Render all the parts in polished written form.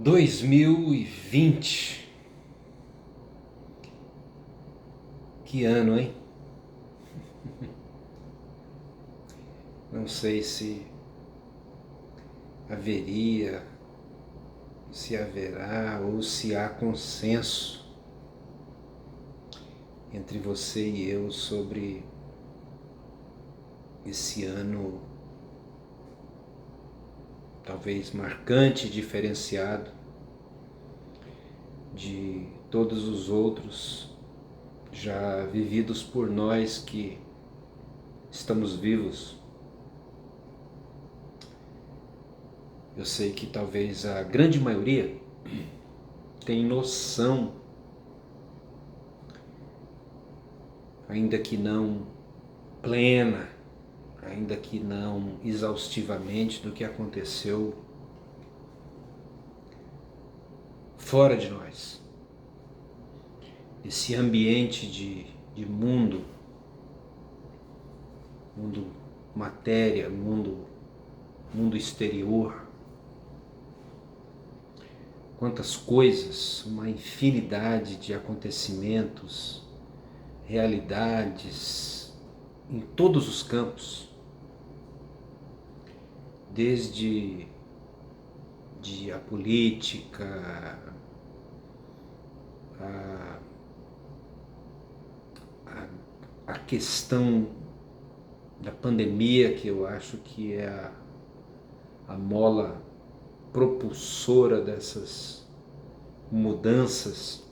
2020. Que ano, hein? Não sei se haveria, se haverá ou se há consenso entre você e eu sobre esse ano talvez marcante e diferenciado de todos os outros já vividos por nós que estamos vivos. Eu sei que talvez a grande maioria tem noção, ainda que não plena, ainda que não exaustivamente, do que aconteceu fora de nós. Esse ambiente de mundo matéria, mundo exterior. Quantas coisas, uma infinidade de acontecimentos, realidades em todos os campos, desde a política, a questão da pandemia, que eu acho que é a mola propulsora dessas mudanças.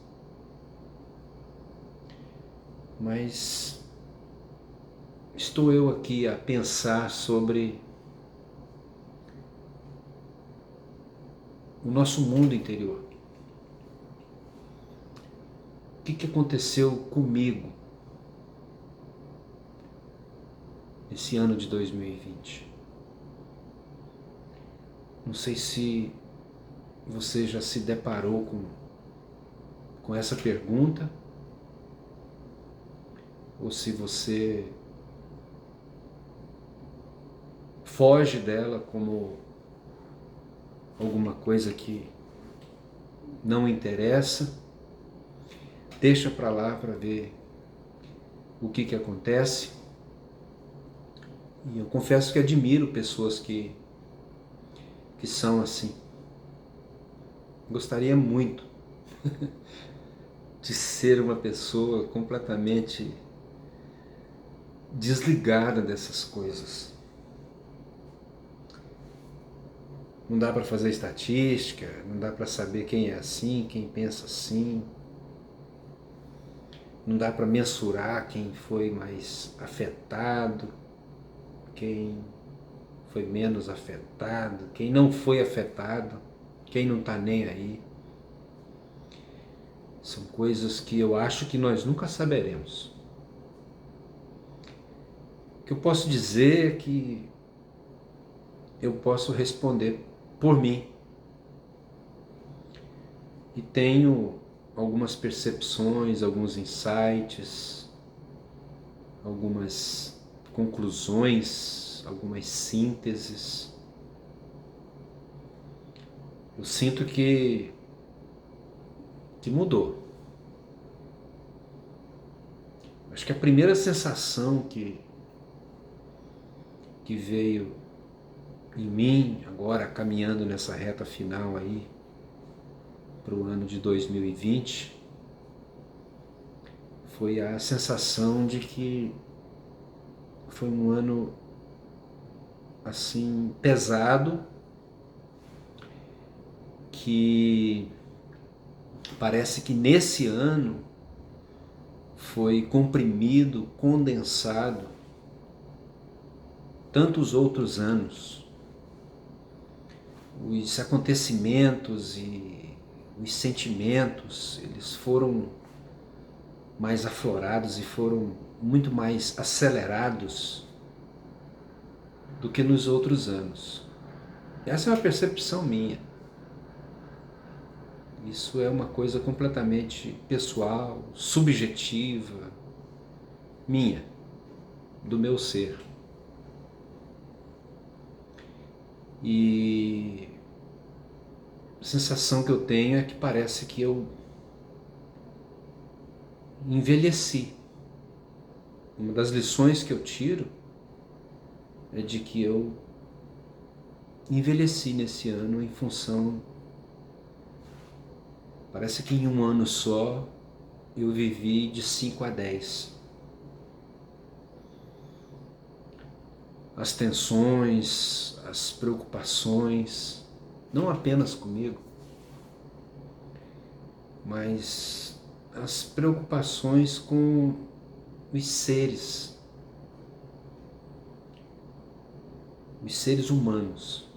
Mas estou eu aqui a pensar sobre o nosso mundo interior. O que aconteceu comigo esse ano de 2020? Não sei se você já se deparou com essa pergunta, ou se você foge dela como alguma coisa que não interessa, deixa para lá para ver o que acontece. E eu confesso que admiro pessoas que são assim. Gostaria muito de ser uma pessoa completamente desligada dessas coisas. Não dá para fazer estatística, não dá para saber quem é assim, quem pensa assim. Não dá para mensurar quem foi mais afetado, quem foi menos afetado, quem não foi afetado, quem não está nem aí. São coisas que eu acho que nós nunca saberemos. O que eu posso dizer é que eu posso responder por mim. E tenho algumas percepções, alguns insights, algumas conclusões, algumas sínteses. Eu sinto que mudou. Acho que a primeira sensação que veio em mim, agora caminhando nessa reta final aí, para o ano de 2020, foi a sensação de que foi um ano assim pesado, que parece que nesse ano foi comprimido, condensado tantos outros anos. Os acontecimentos e os sentimentos, eles foram mais aflorados e foram muito mais acelerados do que nos outros anos. Essa é uma percepção minha. Isso é uma coisa completamente pessoal, subjetiva, minha, do meu ser. E sensação que eu tenho é que parece que eu envelheci. Uma das lições que eu tiro é de que eu envelheci nesse ano em função... Parece que em um ano só eu vivi de 5 a 10. As tensões, as preocupações, não apenas comigo, mas as preocupações com os seres humanos.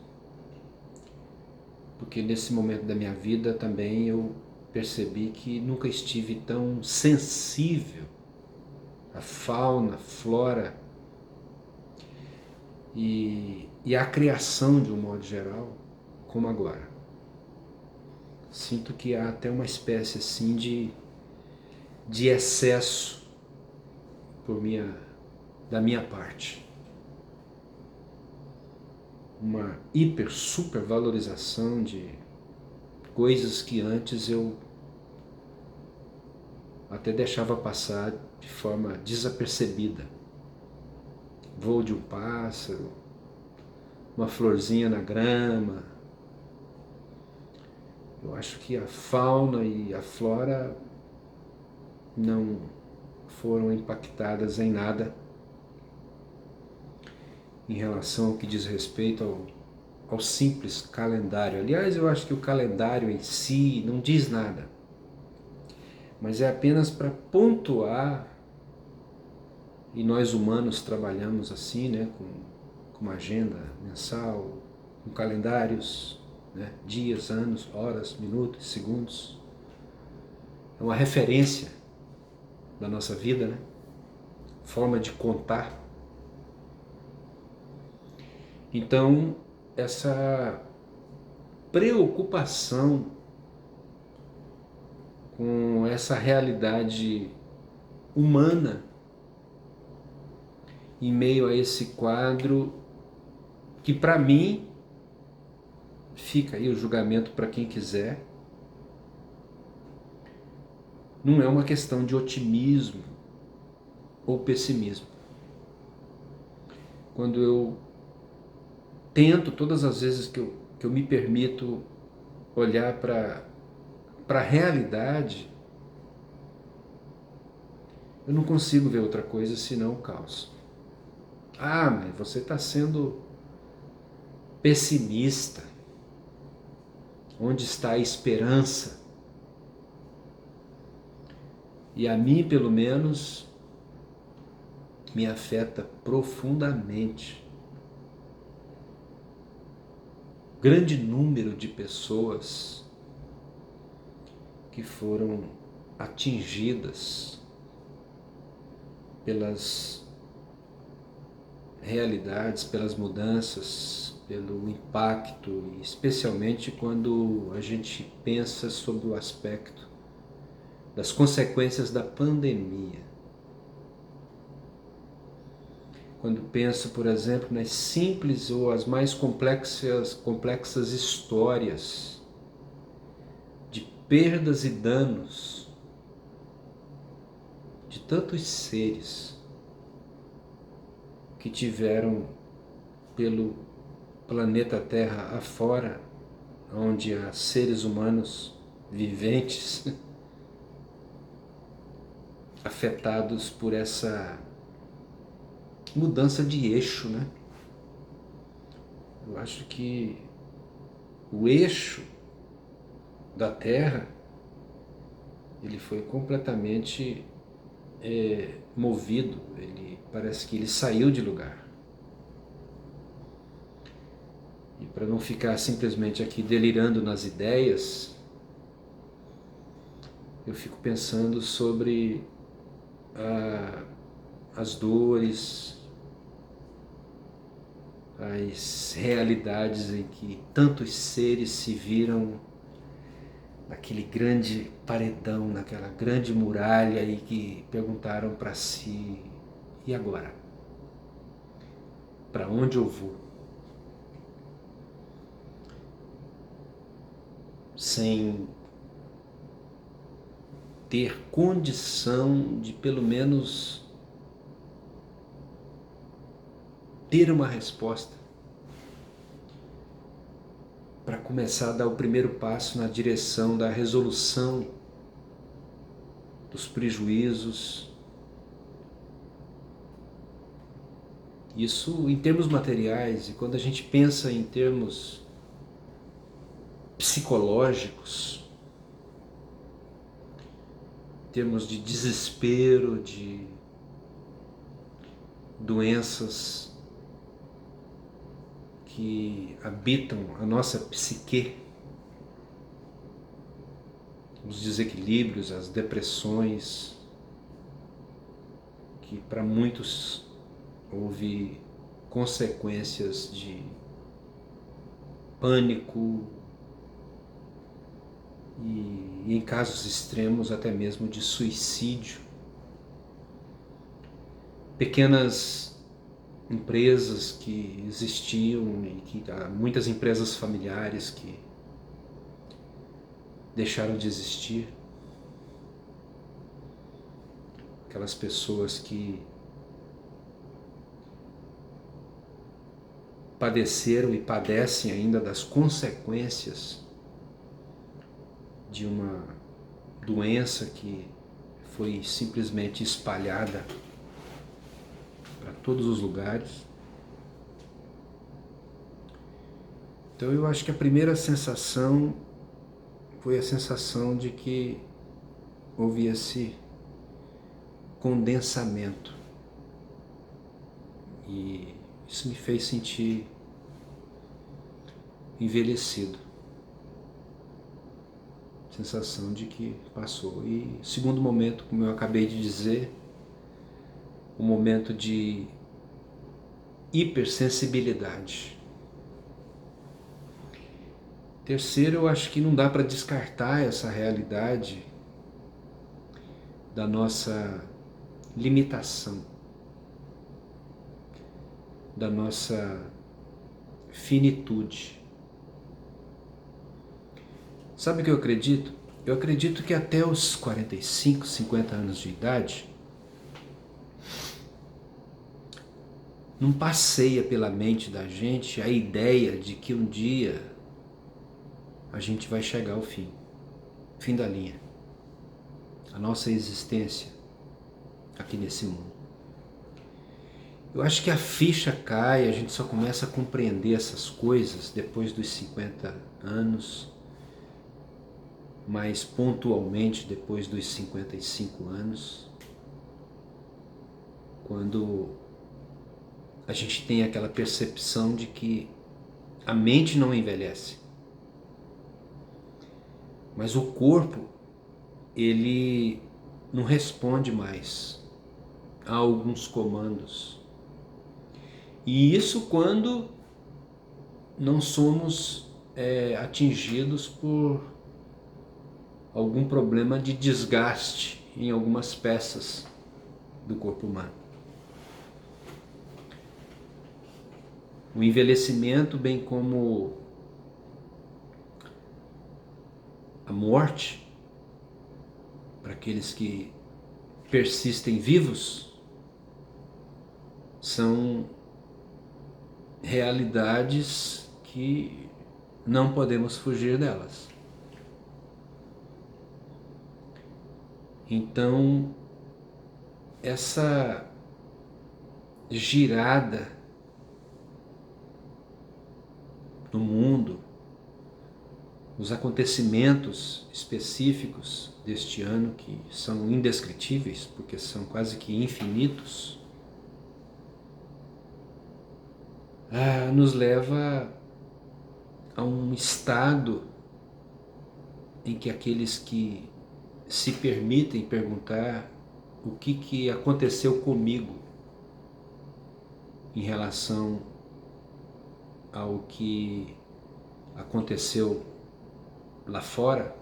Porque nesse momento da minha vida também eu percebi que nunca estive tão sensível à fauna, flora e à criação de um modo geral como agora. Sinto que há até uma espécie assim de excesso da minha parte. Uma hiper, super valorização de coisas que antes eu até deixava passar de forma desapercebida. Voo de um pássaro, uma florzinha na grama. Eu acho que a fauna e a flora não foram impactadas em nada em relação ao que diz respeito ao simples calendário. Aliás, eu acho que o calendário em si não diz nada, mas é apenas para pontuar, e nós humanos trabalhamos assim, né, com uma agenda mensal, com calendários, né, dias, anos, horas, minutos, segundos. É uma referência da nossa vida, né? Forma de contar. Então, essa preocupação com essa realidade humana em meio a esse quadro que, para mim, fica aí o julgamento para quem quiser, não é uma questão de otimismo ou pessimismo. Quando eu tento, todas as vezes que eu me permito olhar para a realidade, eu não consigo ver outra coisa senão o caos. Ah, mas você está sendo pessimista. Onde está a esperança? E a mim, pelo menos, me afeta profundamente. Grande número de pessoas que foram atingidas pelas realidades, pelas mudanças, pelo impacto, especialmente quando a gente pensa sobre o aspecto das consequências da pandemia. Quando penso, por exemplo, nas simples ou as mais complexas histórias de perdas e danos de tantos seres que tiveram pelo planeta Terra afora, onde há seres humanos viventes afetados por essa mudança de eixo, né? Eu acho que o eixo da Terra ele foi completamente movido, parece que ele saiu de lugar. E para não ficar simplesmente aqui delirando nas ideias, eu fico pensando sobre as dores, as realidades em que tantos seres se viram naquele grande paredão, naquela grande muralha e que perguntaram para si: e agora? Para onde eu vou? sem ter condição de pelo menos ter uma resposta para começar a dar o primeiro passo na direção da resolução dos prejuízos. Isso em termos materiais, e quando a gente pensa em termos psicológicos, em termos de desespero, de doenças que habitam a nossa psique, os desequilíbrios, as depressões, que para muitos houve consequências de pânico e em casos extremos até mesmo de suicídio. Pequenas empresas que existiam e que há muitas empresas familiares que deixaram de existir. Aquelas pessoas que padeceram e padecem ainda das consequências de uma doença que foi simplesmente espalhada para todos os lugares. Então eu acho que a primeira sensação foi a sensação de que houve esse condensamento, e isso me fez sentir envelhecido. Sensação de que passou. E segundo momento, como eu acabei de dizer, um momento de hipersensibilidade. Terceiro, eu acho que não dá para descartar essa realidade da nossa limitação, da nossa finitude. Sabe o que eu acredito? Eu acredito que até os 45, 50 anos de idade, não passeia pela mente da gente a ideia de que um dia a gente vai chegar ao fim da linha. A nossa existência aqui nesse mundo. Eu acho que a ficha cai, a gente só começa a compreender essas coisas depois dos 50 anos, mais pontualmente depois dos 55 anos, quando a gente tem aquela percepção de que a mente não envelhece, mas o corpo, ele não responde mais a alguns comandos. E isso quando não somos atingidos por algum problema de desgaste em algumas peças do corpo humano. O envelhecimento, bem como a morte, para aqueles que persistem vivos, são realidades que não podemos fugir delas. Então, essa girada no mundo, os acontecimentos específicos deste ano, que são indescritíveis, porque são quase que infinitos, nos leva a um estado em que aqueles que se permitem perguntar o que aconteceu comigo em relação ao que aconteceu lá fora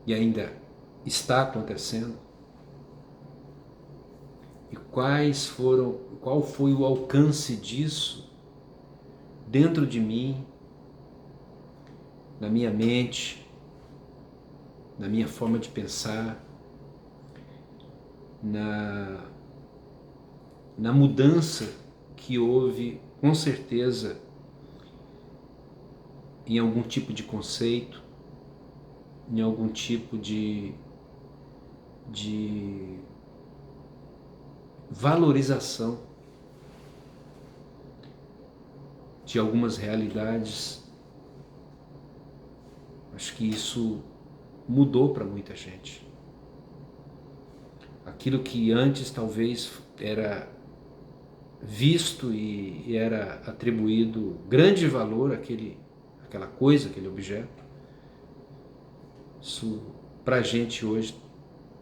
e ainda está acontecendo, e qual foi o alcance disso dentro de mim, na minha mente, na minha forma de pensar, na mudança que houve, com certeza, em algum tipo de conceito, em algum tipo de valorização de algumas realidades. Acho que isso mudou para muita gente. Aquilo que antes talvez era visto e era atribuído grande valor àquela coisa, aquele objeto, isso para a gente hoje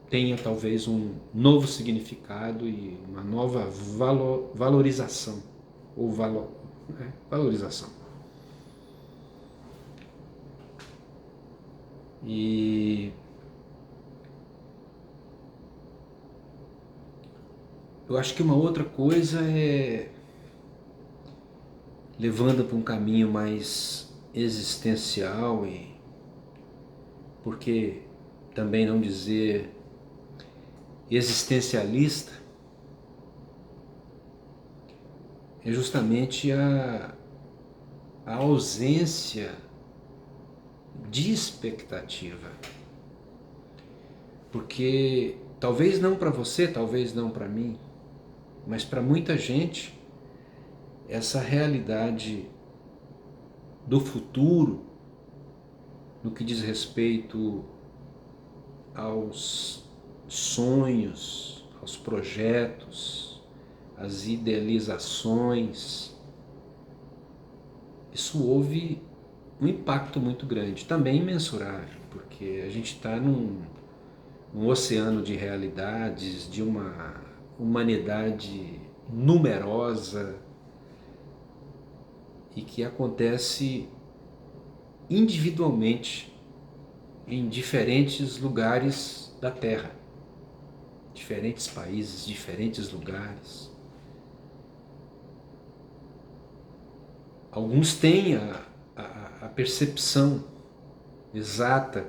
tenha talvez um novo significado e uma nova valorização, ou valorização. E eu acho que uma outra coisa é, levando para um caminho mais existencial, e por que também não dizer existencialista, é justamente a ausência de expectativa. Porque talvez não para você, talvez não para mim, mas para muita gente, essa realidade do futuro, no que diz respeito aos sonhos, aos projetos, às idealizações, isso houve um impacto muito grande, também imensurável, porque a gente está num oceano de realidades, de uma humanidade numerosa e que acontece individualmente em diferentes lugares da Terra, diferentes países, diferentes lugares. Alguns têm a percepção exata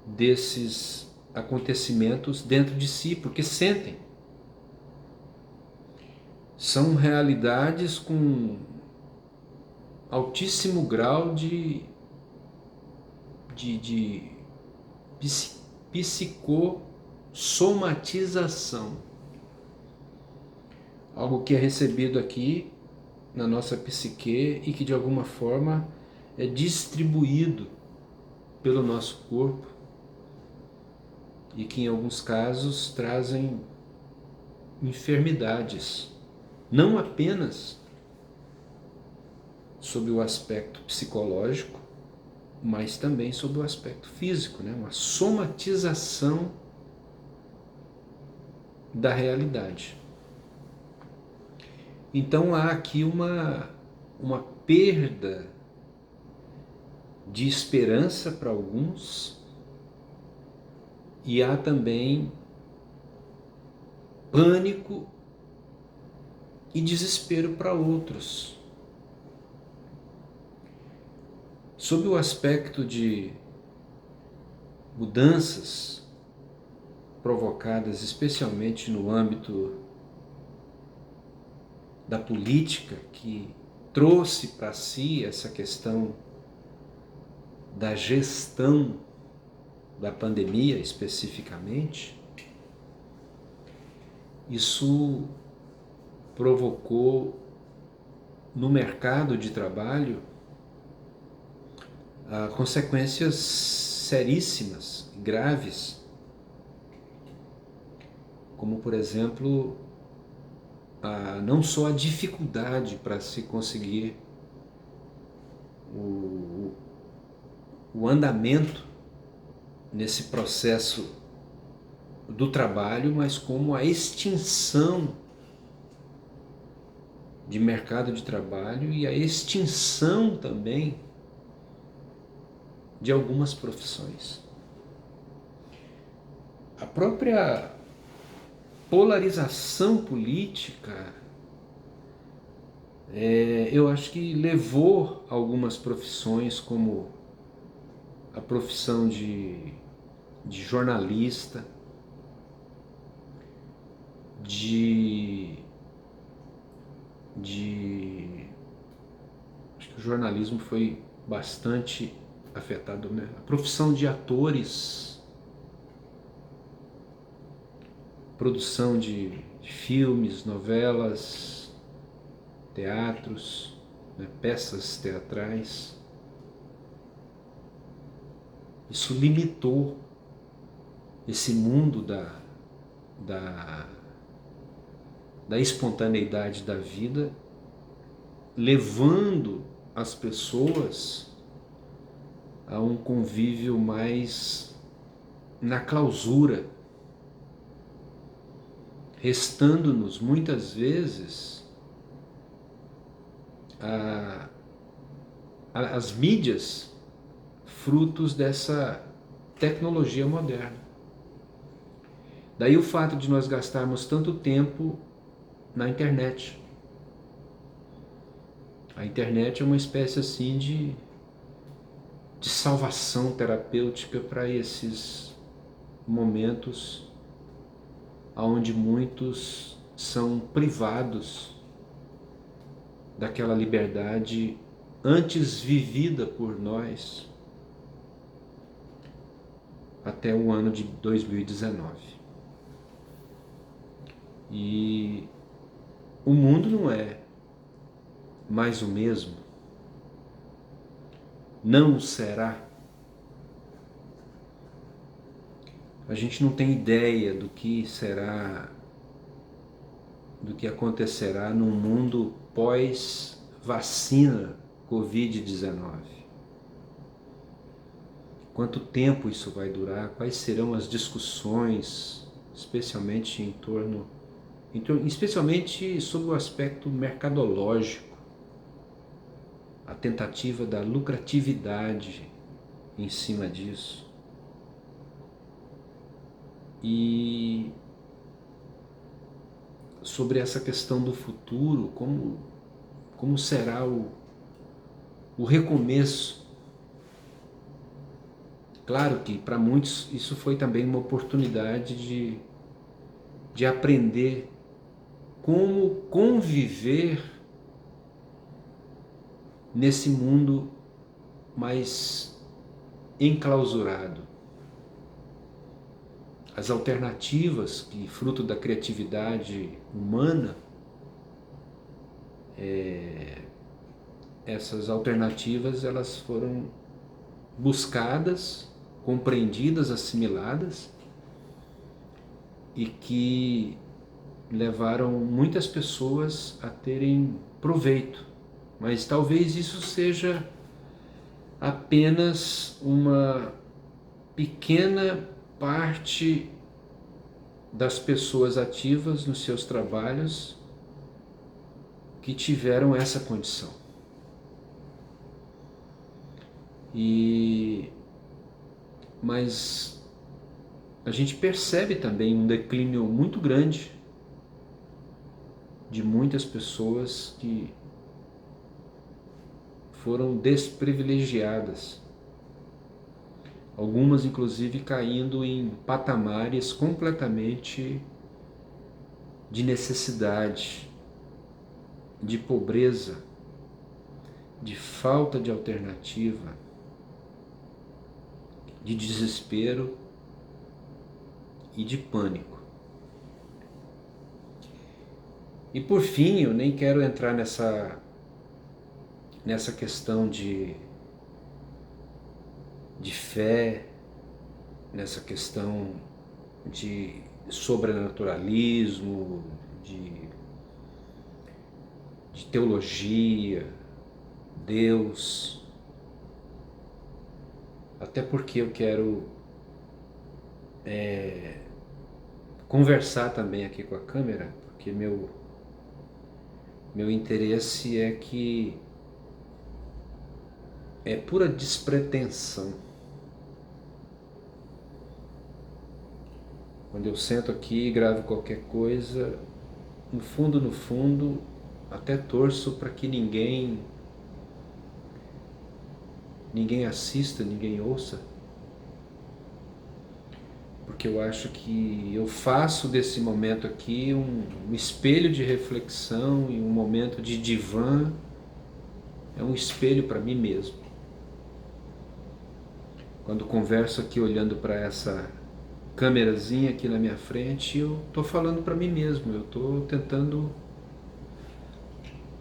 desses acontecimentos dentro de si, porque sentem. São realidades com altíssimo grau de psicossomatização. Algo que é recebido aqui na nossa psique e que de alguma forma é distribuído pelo nosso corpo e que em alguns casos trazem enfermidades, não apenas sob o aspecto psicológico, mas também sob o aspecto físico, né? Uma somatização da realidade. Então há aqui uma perda de esperança para alguns e há também pânico e desespero para outros. Sob o aspecto de mudanças provocadas especialmente no âmbito da política, que trouxe para si essa questão da gestão da pandemia especificamente, isso provocou no mercado de trabalho consequências seríssimas, graves, como por exemplo, não só a dificuldade para se conseguir o andamento nesse processo do trabalho, mas como a extinção de mercado de trabalho e a extinção também de algumas profissões. A própria polarização política, eu acho que levou algumas profissões como a profissão de jornalista, acho que o jornalismo foi bastante afetado, né? A profissão de atores, produção de filmes, novelas, teatros, né? Peças teatrais. Isso limitou esse mundo da espontaneidade da vida, levando as pessoas a um convívio mais na clausura, restando-nos muitas vezes as mídias, frutos dessa tecnologia moderna. Daí o fato de nós gastarmos tanto tempo na internet. A internet é uma espécie assim de salvação terapêutica para esses momentos onde muitos são privados daquela liberdade antes vivida por nós até o ano de 2019. E o mundo não é mais o mesmo, não será. A gente não tem ideia do que será, do que acontecerá num mundo pós-vacina Covid-19. Quanto tempo isso vai durar? Quais serão as discussões, especialmente especialmente sobre o aspecto mercadológico, a tentativa da lucratividade em cima disso. E sobre essa questão do futuro, como será o recomeço. Claro que para muitos isso foi também uma oportunidade de aprender como conviver nesse mundo mais enclausurado. As alternativas que, fruto da criatividade humana, essas alternativas elas foram buscadas, compreendidas, assimiladas, e que levaram muitas pessoas a terem proveito. Mas talvez isso seja apenas uma pequena parte das pessoas ativas nos seus trabalhos que tiveram essa condição. Mas a gente percebe também um declínio muito grande de muitas pessoas que foram desprivilegiadas. Algumas inclusive caindo em patamares completamente de necessidade, de pobreza, de falta de alternativa, de desespero e de pânico. E por fim, eu nem quero entrar nessa questão de fé, nessa questão de sobrenaturalismo, de teologia, Deus, até porque eu quero conversar também aqui com a câmera, porque meu interesse é que é pura despretensão. Quando eu sento aqui e gravo qualquer coisa, no fundo, até torço para que ninguém ninguém assista, ninguém ouça, porque eu acho que eu faço desse momento aqui um espelho de reflexão e um momento de divã, é um espelho para mim mesmo. Quando converso aqui olhando para essa câmerazinha aqui na minha frente, eu estou falando para mim mesmo, eu estou tentando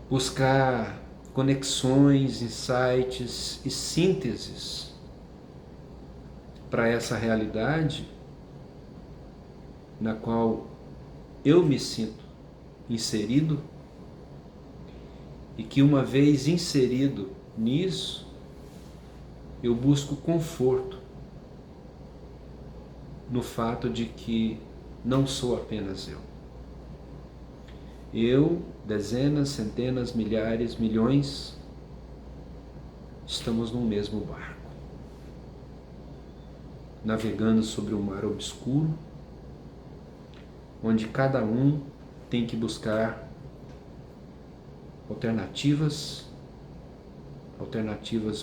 buscar conexões, insights e sínteses para essa realidade na qual eu me sinto inserido e que, uma vez inserido nisso, eu busco conforto no fato de que não sou apenas eu. Eu, dezenas, centenas, milhares, milhões, estamos no mesmo barco, navegando sobre um mar obscuro, onde cada um tem que buscar alternativas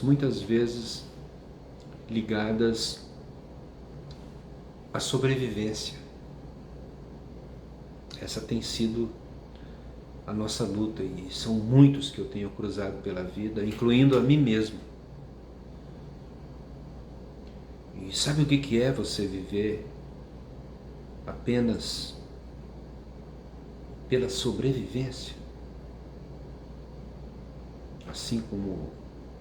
muitas vezes ligadas à sobrevivência. Essa tem sido a nossa luta e são muitos que eu tenho cruzado pela vida, incluindo a mim mesmo. E sabe o que é você viver apenas pela sobrevivência? Assim como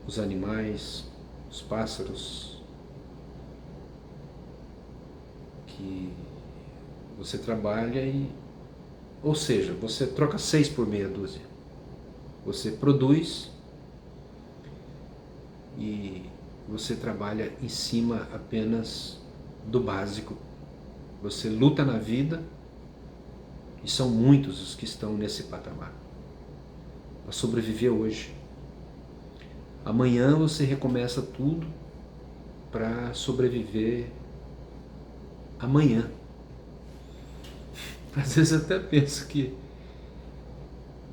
os animais, os pássaros, que você trabalha ou seja, você troca 6 por meia dúzia. Você produz e você trabalha em cima apenas do básico. Você luta na vida e são muitos os que estão nesse patamar para sobreviver hoje. Amanhã você recomeça tudo para sobreviver amanhã. Às vezes eu até penso que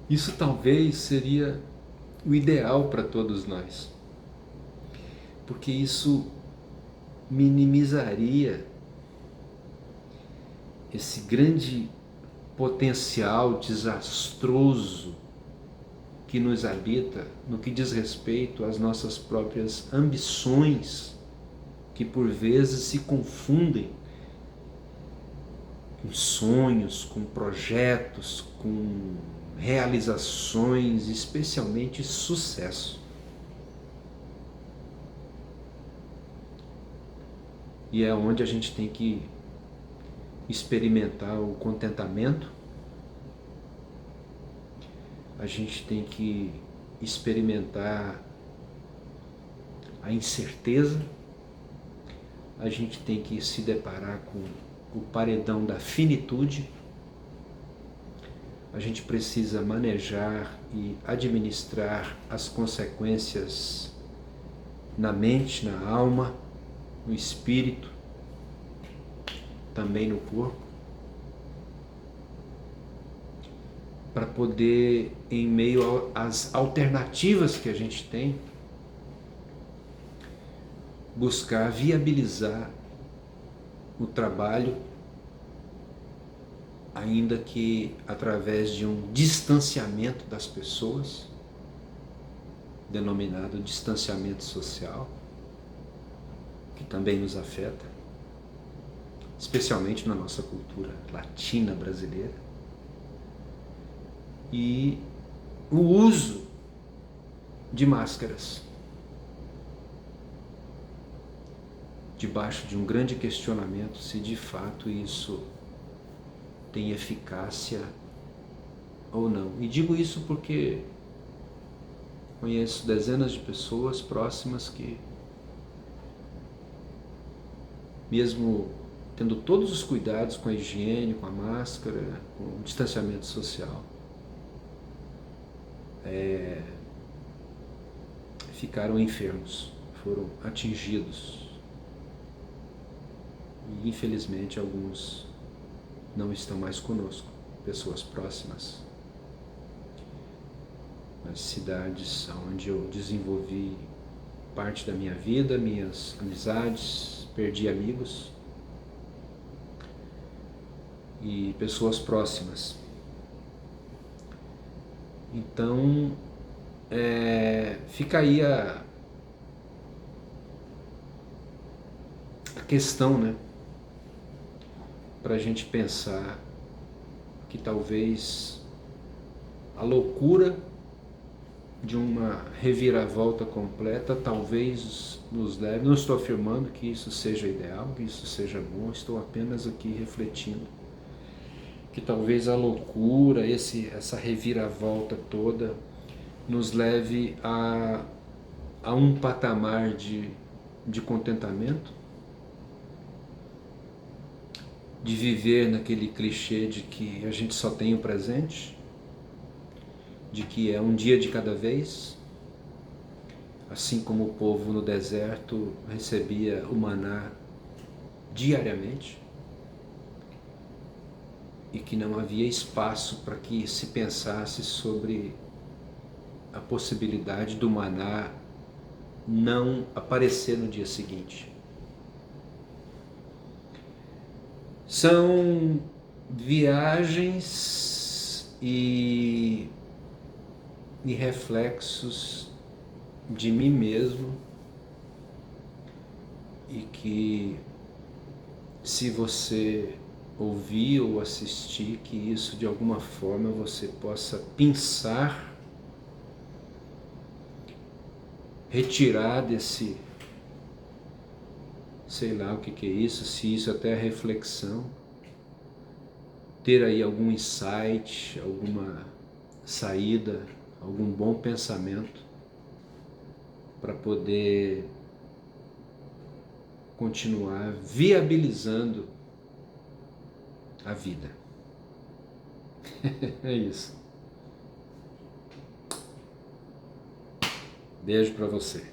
isso talvez seria o ideal para todos nós, porque isso minimizaria esse grande potencial desastroso que nos habita no que diz respeito às nossas próprias ambições, que por vezes se confundem com sonhos, com projetos, com realizações, especialmente sucesso. E é onde a gente tem que experimentar o contentamento, a gente tem que experimentar a incerteza, a gente tem que se deparar com o paredão da finitude, a gente precisa manejar e administrar as consequências na mente, na alma, no espírito, também no corpo, para poder, em meio às alternativas que a gente tem, buscar viabilizar o trabalho, ainda que através de um distanciamento das pessoas, denominado distanciamento social, que também nos afeta, especialmente na nossa cultura latina brasileira, e o uso de máscaras, debaixo de um grande questionamento se de fato isso tem eficácia ou não. E digo isso porque conheço dezenas de pessoas próximas que, mesmo tendo todos os cuidados com a higiene, com a máscara, com o distanciamento social, ficaram enfermos, foram atingidos. E infelizmente alguns não estão mais conosco, pessoas próximas, nas cidades onde eu desenvolvi parte da minha vida, minhas amizades, perdi amigos e pessoas próximas. Então, fica aí a questão, né? Para a gente pensar que talvez a loucura de uma reviravolta completa talvez nos leve, não estou afirmando que isso seja ideal, que isso seja bom, estou apenas aqui refletindo que talvez a loucura, essa reviravolta toda nos leve a um patamar de contentamento, de viver naquele clichê de que a gente só tem o presente, de que é um dia de cada vez, assim como o povo no deserto recebia o maná diariamente, e que não havia espaço para que se pensasse sobre a possibilidade do maná não aparecer no dia seguinte. São viagens e reflexos de mim mesmo, e que, se você ouvir ou assistir, que isso de alguma forma você possa pensar, retirar desse, sei lá o que é isso, se isso até é reflexão, ter aí algum insight, alguma saída, algum bom pensamento para poder continuar viabilizando a vida. É isso. Beijo para você.